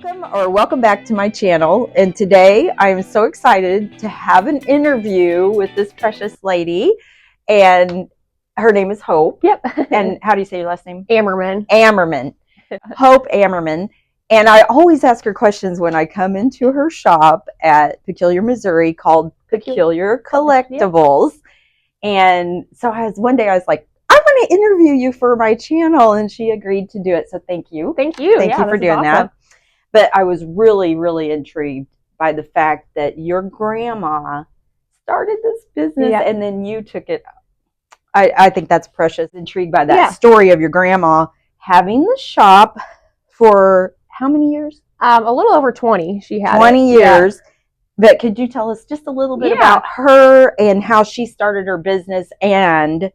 Welcome back to my channel, and today I am so excited to have an interview with this precious lady, and her name is Hope. Yep. And how do you say your last name? Ammerman. Ammerman. Hope Ammerman. And I always ask her questions when I come into her shop at Peculiar, Missouri, called Peculiar Collectibles. Yep. And so one day I was like, I want to interview you for my channel, and she agreed to do it. So thank you. Thank you. Thank you for doing that. But I was really, really intrigued by the fact that your grandma started this business and then you took it. I think that's precious. Intrigued by that story of your grandma having the shop for how many years? A little over 20. She had 20 years. Yeah. But could you tell us just a little bit about her and how she started her business? And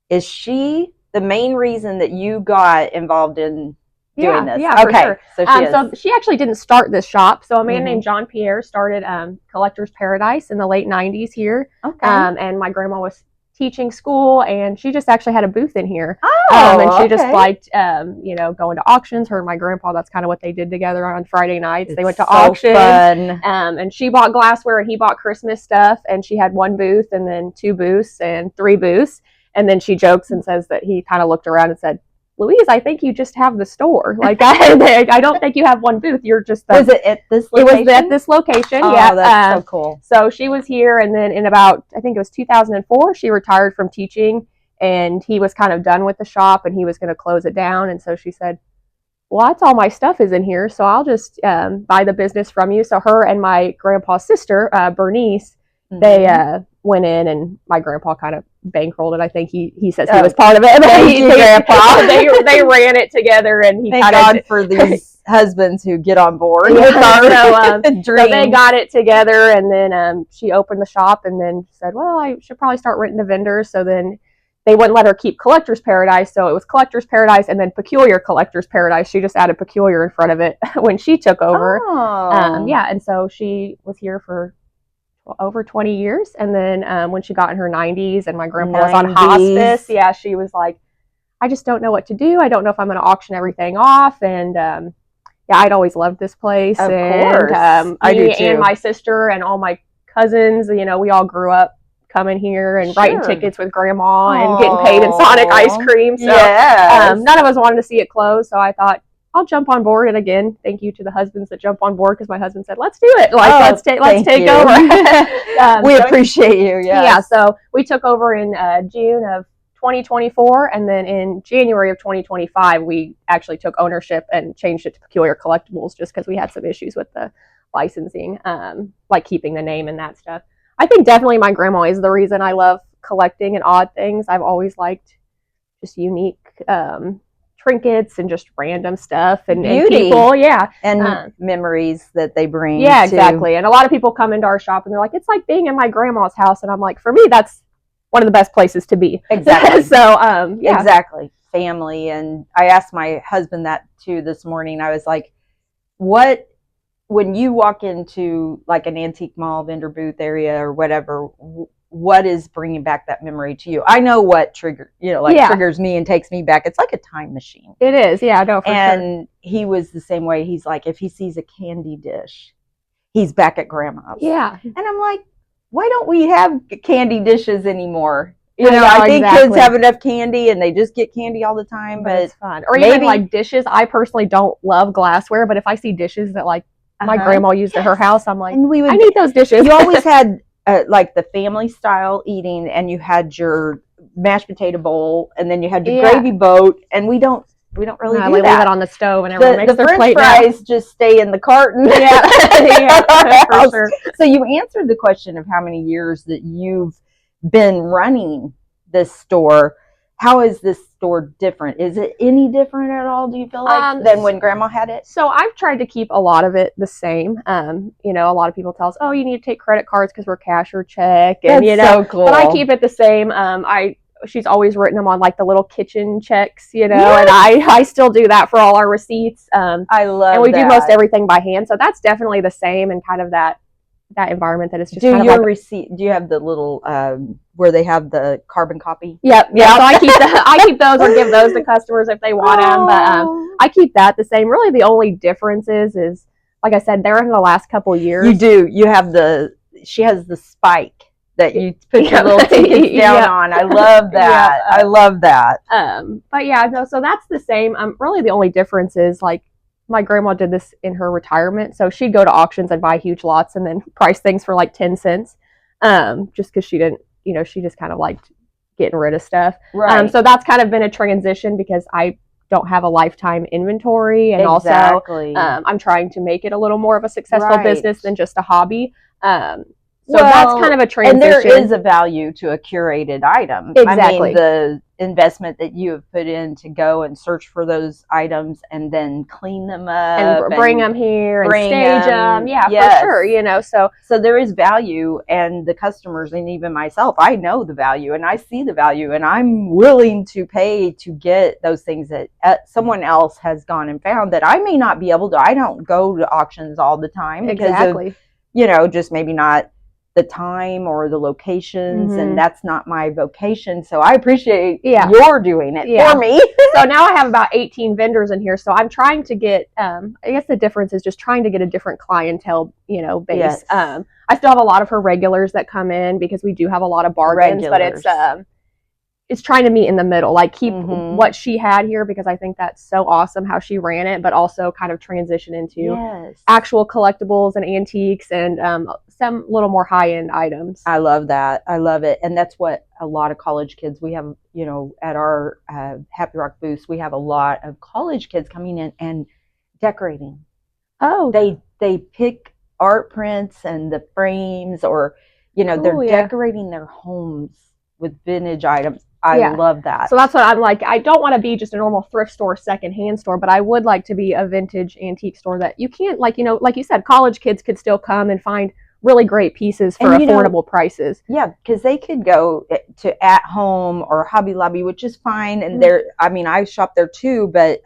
is she the main reason that you got involved in doing this? Yeah, okay. For sure. So she actually didn't start this shop. So a man named John Pierre started Collector's Paradise in the late 90s here. Okay. And my grandma was teaching school, and she just actually had a booth in here. And she just liked, going to auctions. Her and my grandpa, that's kind of what they did together on Friday nights. They went to auctions. Fun. And she bought glassware, and he bought Christmas stuff. And she had one booth, and then two booths, and three booths. And then she jokes and says that he kind of looked around and said, Louise, I think you just have the store. Like, I don't think you have one booth. You're just Was it at this location? It was at this location. Oh, yeah, that's so cool. So she was here, and then in about, I think it was 2004, she retired from teaching, and he was kind of done with the shop, and he was going to close it down. And so she said, well, that's all my stuff is in here, so I'll just buy the business from you. So her and my grandpa's sister, Bernice, they went in, and my grandpa kind of bankrolled it. I think he says he was part of it. Thank you, Grandpa. They ran it together, and he thank God for these husbands who get on board with our dreams. So they got it together, and then she opened the shop, and then said, well, I should probably start renting to vendors. So then they wouldn't let her keep Collector's Paradise, so it was Collector's Paradise and then Peculiar Collector's Paradise. She just added Peculiar in front of it when she took over. And so she was here for over 20 years, and then when she got in her 90s and my grandpa was on hospice, she was like, I just don't know what to do. I don't know if I'm going to auction everything off. And I'd always loved this place. Of course. I do too. And my sister and all my cousins, we all grew up coming here and writing tickets with grandma and getting paid in Sonic ice cream. So none of us wanted to see it close, so I thought, I'll jump on board. And again, thank you to the husbands that jump on board, because my husband said, let's do it. Let's take over. We appreciate you. Yeah. So we took over in June of 2024. And then in January of 2025, we actually took ownership and changed it to Peculiar Collectibles, just because we had some issues with the licensing, like keeping the name and that stuff. I think definitely my grandma is the reason I love collecting and odd things. I've always liked just unique trinkets and just random stuff and people, and memories that they bring. Yeah, exactly. And a lot of people come into our shop and they're like, it's like being in my grandma's house, and I'm like, for me, that's one of the best places to be. Exactly. So exactly, family. And I asked my husband that too this morning. I was like, when you walk into like an antique mall, vendor booth area or whatever, what is bringing back that memory to you? I know what triggers me and takes me back. It's like a time machine. It is. Yeah, no, for sure. And he was the same way. He's like, if he sees a candy dish, he's back at grandma's. Yeah. And I'm like, why don't we have candy dishes anymore? I think kids have enough candy and they just get candy all the time, but it's fun. Or even like dishes. I personally don't love glassware, but if I see dishes that like my grandma used at her house, I'm like, I need those dishes. You always had like the family style eating, and you had your mashed potato bowl, and then you had your gravy boat, and we don't really do that. We leave it on the stove, and everyone makes their plate. The French fries just stay in the carton. For sure. So you answered the question of how many years that you've been running this store. How is this store different? Is it any different at all, do you feel like, than when grandma had it? So I've tried to keep a lot of it the same. A lot of people tell us, you need to take credit cards because we're cash or check. And, That's so cool. But I keep it the same. She's always written them on like the little kitchen checks, and I still do that for all our receipts. I love that. And we do most everything by hand. So that's definitely the same, and kind of that environment that it's just kind of like receipt. Do you have the little where they have the carbon copy? Yep. So I keep those or give those to customers if they want them. But I keep that the same. Really, the only difference is like I said, there in the last couple years. You do. You have she has the spike that you put your little tickets down on. I love that. I love that. But yeah, no, so that's the same. Really the only difference is like my grandma did this in her retirement. So she'd go to auctions and buy huge lots and then price things for like 10 cents. Just because she didn't, she just kind of liked getting rid of stuff. Right. So that's kind of been a transition because I don't have a lifetime inventory, and also I'm trying to make it a little more of a successful business than just a hobby. So that's kind of a transition. And there is a value to a curated item. Exactly. I mean, the investment that you have put in to go and search for those items and then clean them up and bring them here and stage them. Yeah, for sure. So there is value, and the customers and even myself, I know the value and I see the value, and I'm willing to pay to get those things that someone else has gone and found that I may not be able to. I don't go to auctions all the time because of, just maybe not the time or the locations, and that's not my vocation. So I appreciate you're doing it for me. So now I have about 18 vendors in here. So I'm trying to get, I guess the difference is just trying to get a different clientele, base. Yes. I still have a lot of her regulars that come in because we do have a lot of bargains, but it's trying to meet in the middle, like keep what she had here, because I think that's so awesome how she ran it, but also kind of transition into actual collectibles and antiques and some little more high-end items. I love that. I love it. And that's what a lot of college kids, we have, at our Happy Rock booths, we have a lot of college kids coming in and decorating. Oh. They pick art prints and the frames, or, they're decorating their homes with vintage items. I love that. So that's what I'm like. I don't want to be just a normal thrift store, secondhand store, but I would like to be a vintage antique store that you can't, like you said, college kids could still come and find really great pieces for affordable prices. Yeah, because they could go to At Home or Hobby Lobby, which is fine. And I shop there too, but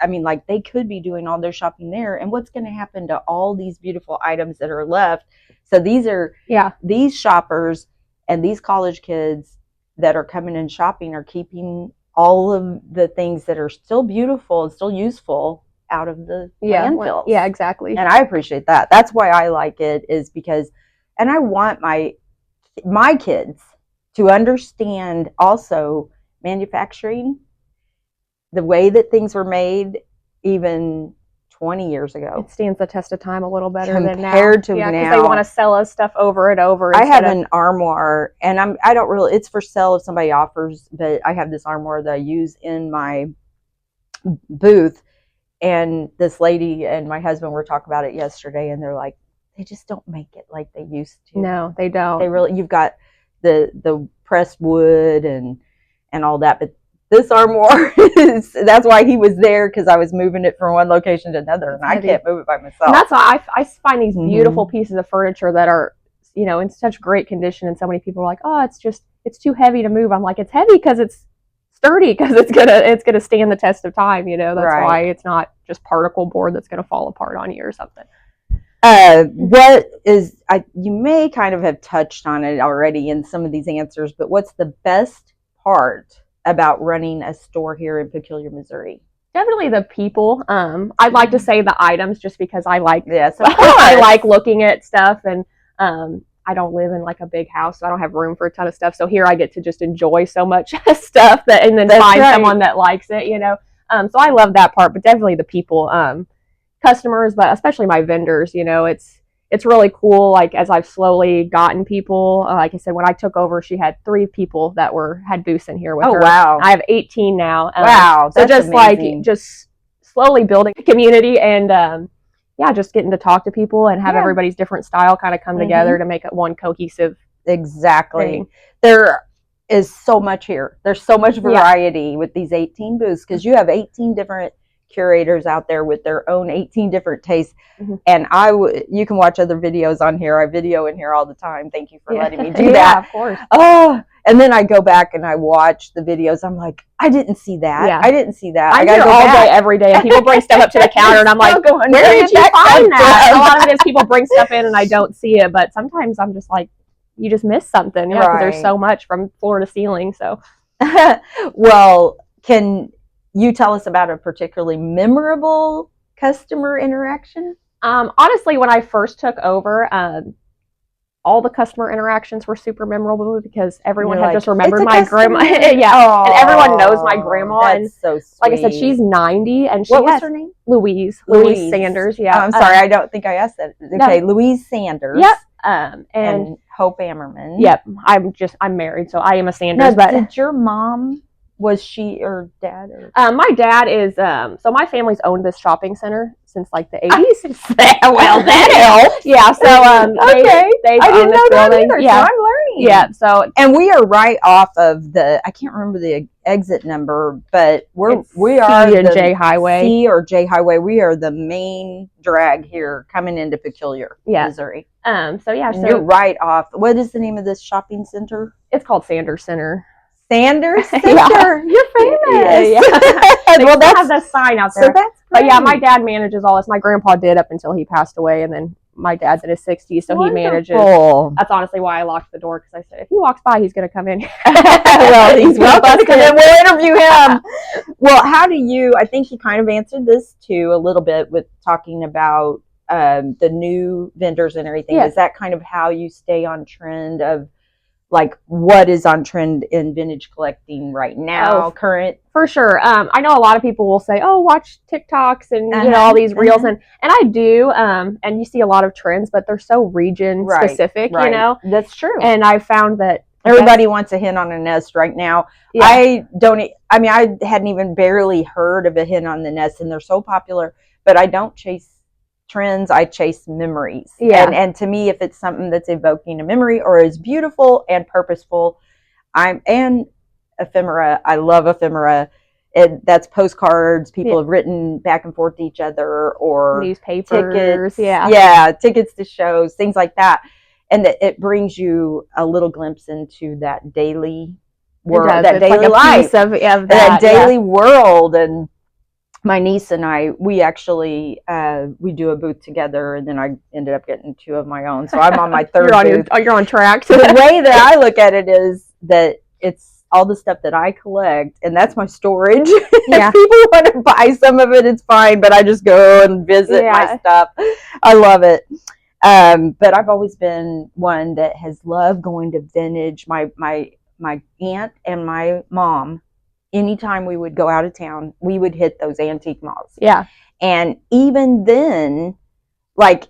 they could be doing all their shopping there. And what's going to happen to all these beautiful items that are left? So these shoppers and these college kids that are coming and shopping are keeping all of the things that are still beautiful and still useful out of the landfills. Yeah, exactly. And I appreciate that. That's why I like it, is because, and I want my kids to understand also manufacturing, the way that things were made even 20 years ago. It stands the test of time a little better than now. Compared to now. Because they want to sell us stuff over and over. I have an armoire, and I don't really, it's for sale if somebody offers, but I have this armoire that I use in my booth, and this lady and my husband were talking about it yesterday, and they're like, they just don't make it like they used to. No, they don't. You've got the pressed wood and all that, but this armoire that's why he was there, because I was moving it from one location to another, and I can't move it by myself. And that's why I find these beautiful pieces of furniture that are, in such great condition, and so many people are like, oh, it's too heavy to move. I'm like, it's heavy because it's sturdy, because it's gonna stand the test of time. That's why it's not just particle board that's gonna fall apart on you or something. You may kind of have touched on it already in some of these answers, but what's the best part about running a store here in Peculiar, Missouri? Definitely the people. I'd like to say the items, just because I like I like looking at stuff, and I don't live in like a big house, so I don't have room for a ton of stuff. So here I get to just enjoy so much stuff and then find someone that likes it, So I love that part, but definitely the people, customers, but especially my vendors. It's really cool. Like, as I've slowly gotten people, like I said, when I took over, she had 3 people that had booths in here with her. Oh, wow. I have 18 now. Wow. So just amazing. Just slowly building a community, and just getting to talk to people and have everybody's different style kind of come together to make it one cohesive thing. There is so much here. There's so much variety with these 18 booths, because you have 18 different curators out there with their own 18 different tastes. And you can watch other videos on here. I video in here all the time. Thank you for letting me do that. Of course. Oh, and then I go back and I watch the videos. I'm like, I didn't see that. I didn't see that. I gotta go all day, every day, and people bring stuff up to the counter, and I'm like, where did you find that? A lot of it is people bring stuff in and I don't see it, but sometimes I'm just like, you just miss something, because there's so much from floor to ceiling. So well, can you tell us about a particularly memorable customer interaction? Honestly, when I first took over, all the customer interactions were super memorable because everyone had just remembered my grandma. Yeah, aww, and everyone knows my grandma. That's and so sweet. Like I said, she's 90, and what was her name? Louise Sanders. Yeah, I'm sorry, I don't think I asked that. Okay, no. Louise Sanders. Yep. And Hope Ammerman. Yep. I'm married, so I am a Sanders. Now, did your mom? Was she or dad? Or? My dad is, so my family's owned this shopping center since like the 80s. Well, that helps. Yeah, so okay. They've I didn't know that either, yeah. so I'm learning. Yeah, so. And we are right off of I can't remember the exit number, but we are C and J Highway. C or J Highway. We are the main drag here coming into Peculiar, Missouri. So yeah. And you're right off. What is the name of this shopping center? It's called Sanders Center. Sanders Center. Yeah. You're famous. Yeah. Well, they have the sign out there. So that's great. But yeah, my dad manages all this. My grandpa did up until he passed away, and then my dad's in his 60s, so he manages. That's honestly why I locked the door, because I said if he walks by, he's going to come in. Well, he's welcome to come in. We'll interview him. Well, how do you? I think you kind of answered this too a little bit with talking about the new vendors and everything. Is that kind of how you stay on trend of? Like what is on trend in vintage collecting right now, current? For sure. I know a lot of people will say, "Oh, watch TikToks and you know all these reels," and I do. And you see a lot of trends, but they're so region specific. You know, that's true. And I found that everybody wants a hen on a nest right now. Yeah. I hadn't even barely heard of a hen on the nest, and they're so popular. But I don't chase trends, I chase memories. And to me, if it's something that's evoking a memory or is beautiful and purposeful, and ephemera. I love ephemera. That's postcards people have written back and forth to each other, or newspapers, tickets, tickets to shows, things like that. And that it brings you a little glimpse into that daily world, that daily life, that daily world. And my niece and I, we actually we do a booth together, and then I ended up getting 2 of my own. So I'm on my 3rd booth. You're on track. So the way that I look at it is that it's all the stuff that I collect, and that's my storage. Yeah. If people want to buy some of it, it's fine, but I just go and visit my stuff. I love it. But I've always been one that has loved going to vintage. My aunt and my mom, anytime we would go out of town, we would hit those antique malls. Yeah. And even then, like,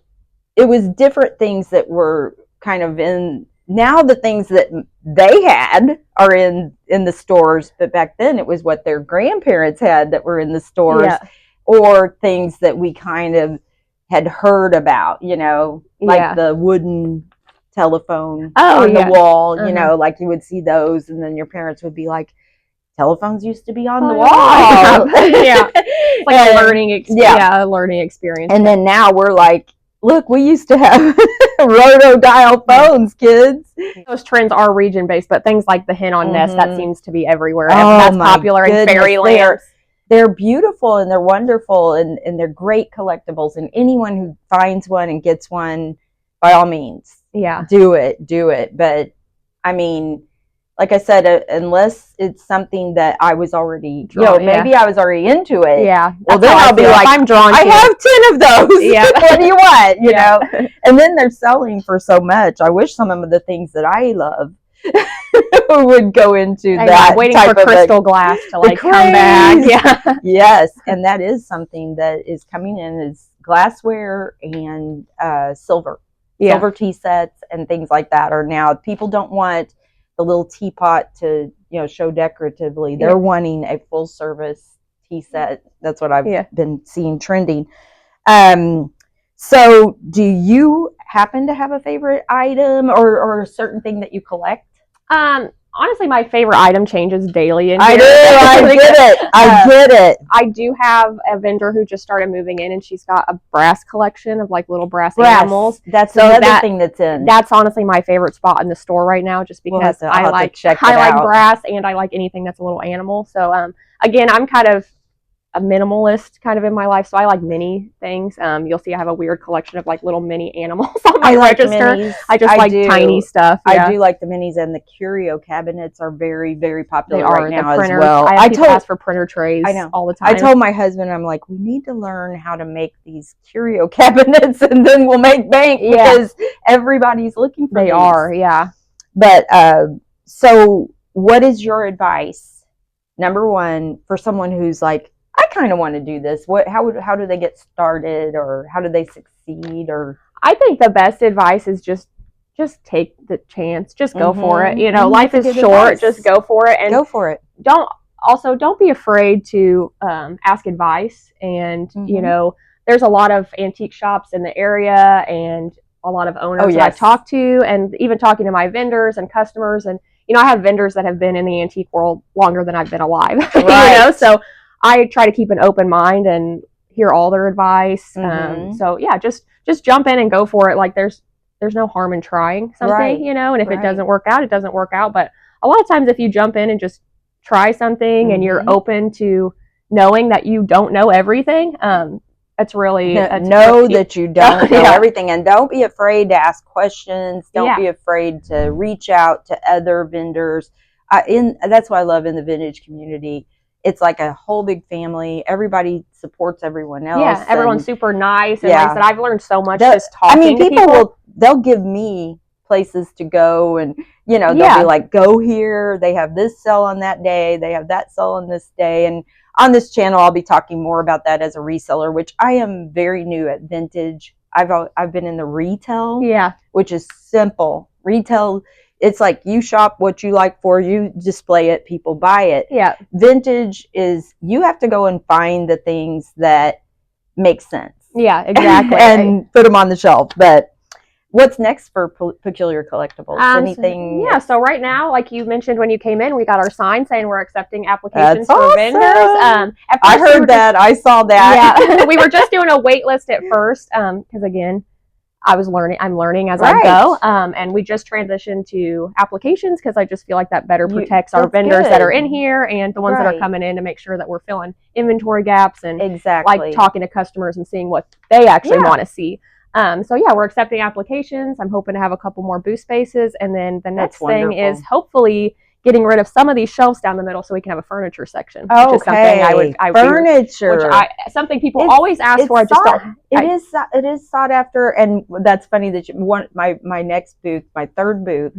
it was different things that were kind of in. Now the things that they had are in the stores, but back then it was what their grandparents had that were in the stores, or things that we kind of had heard about, you know, like the wooden telephone on the wall, you know, like you would see those, and then your parents would be like, telephones used to be on the wall. It's like a learning experience. And then now we're like, look, we used to have roto dial phones, kids. Those trends are region based, but things like the hen on nest, that seems to be everywhere. That's popular in fairyland. They're beautiful and they're wonderful, and they're great collectibles. And anyone who finds one and gets one, by all means, do it. But I mean, like I said, unless it's something that I was already, maybe I was already into it. Yeah. Well, then I'll be like, I'm drawn to I have 10 of those. Yeah. What do you want? You know? And then they're selling for so much. I wish some of the things that I love would go into that. Waiting for crystal glass to like come back. Yeah. Yes. And that is something that is coming in, is glassware and silver. Silver tea sets and things like that are now. People don't want the little teapot to, show decoratively. They're wanting a full service tea set. That's what I've been seeing trending. So do you happen to have a favorite item or a certain thing that you collect? Honestly, my favorite item changes daily. I get it. I do have a vendor who just started moving in, and she's got a brass collection of like little brass animals. That's another thing that's in. That's honestly my favorite spot in the store right now, just because I like brass, and I like anything that's a little animal. So again, I'm kind of minimalist kind of in my life, so I like mini things. You'll see I have a weird collection of like little mini animals on my register. Minis. I just like tiny stuff. Yeah. I do like the minis, and the curio cabinets are very, very popular right now as well. I ask for printer trays all the time. I told my husband, I'm like, we need to learn how to make these curio cabinets, and then we'll make bank because everybody's looking for these. Yeah. But so what is your advice, number one, for someone who's like, I kind of want to do this? How do they get started, or how do they succeed? Or I think the best advice is just take the chance, just go for it. You know, life is short. Advice. Just go for it, and go for it. Don't be afraid to ask advice. And you know, there's a lot of antique shops in the area, and a lot of owners that I've talked to, and even talking to my vendors and customers. And you know, I have vendors that have been in the antique world longer than I've been alive. Right. You know, so I try to keep an open mind and hear all their advice. So yeah, just jump in and go for it. Like there's no harm in trying something, you know, and if it doesn't work out, it doesn't work out. But a lot of times if you jump in and just try something and you're open to knowing that you don't know everything, it's really that you don't know everything, and don't be afraid to ask questions. Don't be afraid to reach out to other vendors. That's what I love in the vintage community. It's like a whole big family. Everybody supports everyone else. Yeah, everyone's super nice. And like I said, I've learned so much just talking to people. They'll give me places to go, and you know, they'll be like, go here. They have this sell on that day. They have that sell on this day. And on this channel, I'll be talking more about that as a reseller, which I am very new at vintage. I've been in the retail, which is simple. Retail, it's like you shop what you like for, you display it, people buy it. Yeah. Vintage is you have to go and find the things that make sense. Yeah, exactly. And put them on the shelf. But what's next for Peculiar Collectibles? Anything? So right now, like you mentioned when you came in, we got our sign saying we're accepting applications for vendors. I heard that. I saw that. Yeah, we were just doing a wait list at first because again, I'm learning as I go. And we just transitioned to applications because I just feel like that better protects our vendors that are in here and the ones that are coming in, to make sure that we're filling inventory gaps and like talking to customers and seeing what they actually want to see. So yeah, we're accepting applications. I'm hoping to have a couple more booth spaces, and then the next thing is hopefully getting rid of some of these shelves down the middle so we can have a furniture section. Oh, which is something furniture. Something people always ask for. It is sought after, and that's funny that my next booth, my third booth,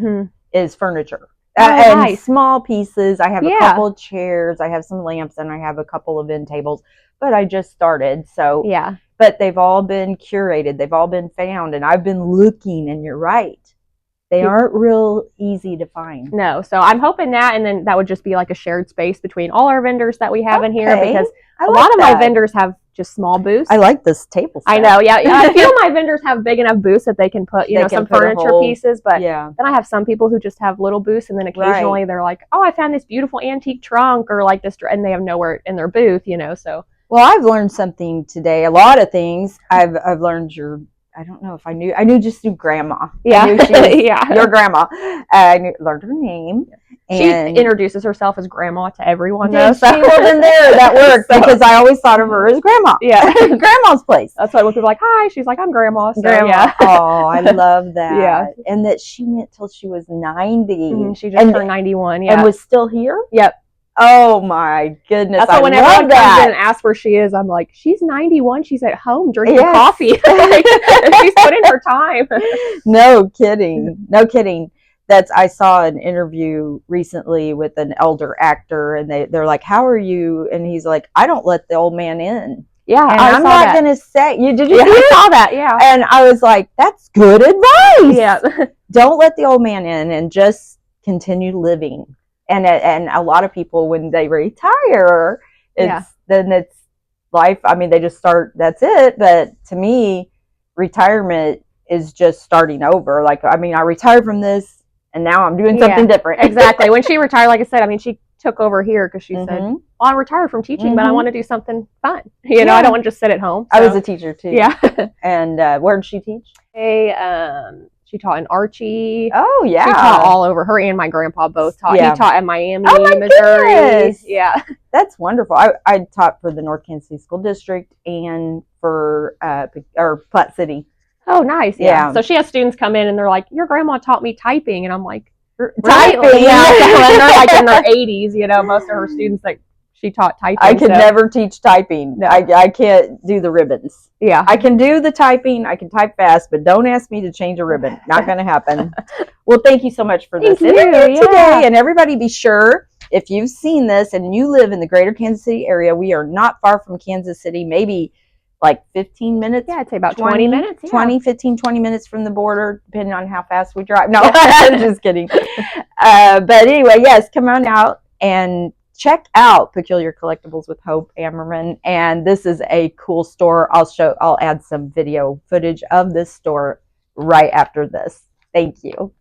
is furniture. And small pieces. I have a couple of chairs, I have some lamps, and I have a couple of end tables. But I just started, so But they've all been curated. They've all been found, and I've been looking. And you're right. They aren't real easy to find. No, so I'm hoping that, and then that would just be like a shared space between all our vendors that we have in here, because a lot of my vendors have just small booths. I like this table set. I know, I feel my vendors have big enough booths that they can put, some furniture pieces, but then I have some people who just have little booths, and then occasionally they're like, oh, I found this beautiful antique trunk, or like this, and they have nowhere in their booth, so. Well, I've learned something today. A lot of things. I've learned I don't know if I knew just your grandma. Yeah. I knew she was your grandma. I learned her name. And she introduces herself as grandma to everyone. She wasn't there. That worked because I always thought of her as grandma. Yeah. Grandma's place. That's why when people are like, hi, she's like, I'm grandma. So, grandma. Yeah. Oh, I love that. Yeah. And that she went till she was 90. She just turned 91. Yeah. And was still here? Yep. Oh my goodness! That's why whenever everyone comes in and asks where she is, I'm like, she's 91. She's at home drinking coffee. She's putting her time. No kidding. No kidding. I saw an interview recently with an elder actor, and they're like, "How are you?" And he's like, "I don't let the old man in." Yeah, and I'm not going to say you. Did you? I saw that. Yeah. And I was like, "That's good advice." Yeah. Don't let the old man in, and just continue living. And a lot of people, when they retire, then it's life. I mean, they just start. That's it. But to me, retirement is just starting over. Like, I mean, I retired from this, and now I'm doing something different. Exactly. When she retired, like I said, I mean, she took over here because she said, well, I retired from teaching, but I want to do something fun. I don't want to just sit at home. So. I was a teacher too. Yeah. And where did she teach? She taught in Archie. Oh yeah. She taught all over. Her and my grandpa both taught. Yeah. He taught in Miami, Oh my Missouri. goodness. Yeah. That's wonderful. I taught for the North Kansas City School District and for Platte City. Oh, nice. Yeah. So she has students come in and they're like, "Your grandma taught me typing," and I'm like, typing. Really? Yeah. And they're like in their 80s. You know, most of her students that she taught typing. I could never teach typing. No. I can't do the ribbons. Yeah. I can do the typing. I can type fast, but don't ask me to change a ribbon. Not going to happen. Well, thank you so much for this interview today. And everybody be sure, if you've seen this and you live in the greater Kansas City area, we are not far from Kansas City, maybe like 15 minutes. Yeah, I'd say about 20 minutes. Yeah. 20 minutes from the border, depending on how fast we drive. No, I'm just kidding. But anyway, yes, come on out and check out Peculiar Collectibles with Hope Ammerman. And this is a cool store. I'll add some video footage of this store right after this. Thank you.